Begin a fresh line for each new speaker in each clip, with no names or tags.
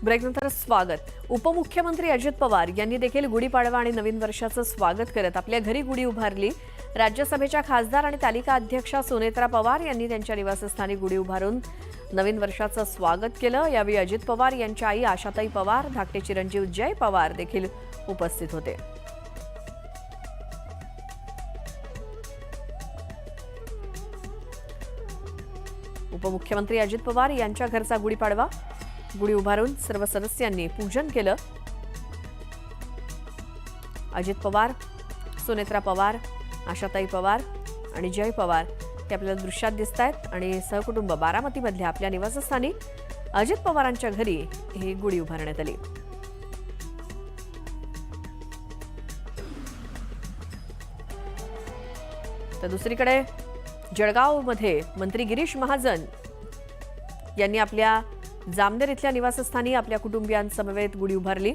ब्रेकनंतर स्वागत। उपमुख्यमंत्री अजित पवार यांनी देखील गुढीपाडवा आणि नवीन वर्षाचं स्वागत करत आपल्या घरी गुढी उभारली। राज्यसभेच्या खासदार आणि तालिका अध्यक्षा सुनेत्रा पवार यांनी त्यांच्या निवासस्थानी गुढी उभारून नवीन वर्षाचं स्वागत केलं। यावेळी अजित पवार यांच्या आई आशाताई पवार, धाकटे चिरंजीव जय पवार देखील उपस्थित होते। उपमुख्यमंत्री अजित पवार यांच्या घरचा गुढीपाडवा गुढी उभारून सर्व सदस्यांनी पूजन केलं। अजित पवार, सुनेत्रा पवार, आशाताई पवार आणि जय पवार हे आपल्याला दृश्यात दिसतायत आणि सहकुटुंब बारामतीमधल्या आपल्या निवासस्थानी अजित पवारांच्या घरी ही गुढी उभारण्यात आली। तर दुसरीकडे जळगावमध्ये मंत्री गिरीश महाजन यांनी आपल्या जामनेर इथल्या निवासस्थानी आपल्या कुटुंबियांसमवेत गुढी उभारली।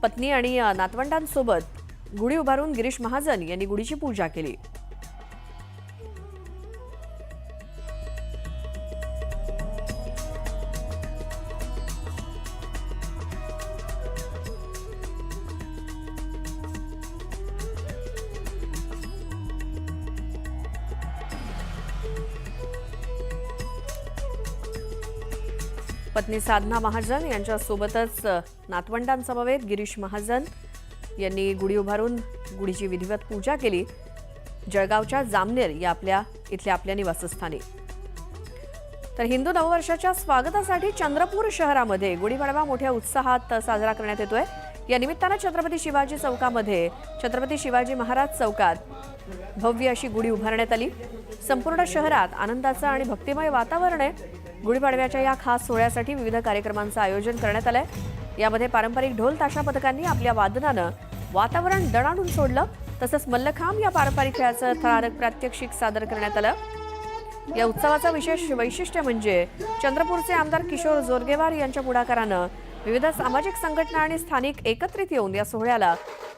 पत्नी आणि नातवंडांसोबत गुढी उभारून गिरीश महाजन यांनी गुढीची पूजा केली। पत्नी साधना महाजन यांच्या सोबतच नातवंडांसमवेत गिरीश महाजन यांनी गुढी उभारून गुढीची विधिवत पूजा केली जळगावच्या जामनेर या इथल्या आपल्या निवासस्थानी। तर हिंदू नववर्षाच्या स्वागतासाठी चंद्रपूर शहरामध्ये गुढीपाडवा मोठ्या उत्साहात साजरा करण्यात येतोय। या निमित्तानं छत्रपती शिवाजी चौकामध्ये छत्रपती शिवाजी महाराज चौकात भव्य अशी गुढी उभारण्यात आली। संपूर्ण शहरात आनंदाचं आणि भक्तिमय वातावरण आहे। गुढीपाडव्याच्या या खास सोहळ्यासाठी विविध कार्यक्रमांचं आयोजन करण्यात आलंय। यामध्ये पारंपरिक ढोल ताशा पथकांनी आपल्या वादनानं वातावरण दणाणून सोडलं। तसंच मल्लखांब या पारंपरिक खेळाचं थरारक प्रात्यक्षिक सादर करण्यात आलं। या उत्सवाचं विशेष वैशिष्ट्य म्हणजे चंद्रपूरचे आमदार किशोर जोरगेवार यांच्या पुढाकारानं विविध सामाजिक संघटना आणि स्थानिक एकत्रित येऊन या सोहळ्याला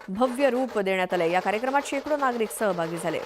भव्य रूप देण्यात आलंय। या कार्यक्रमात शेकडो नागरिक सहभागी झाले।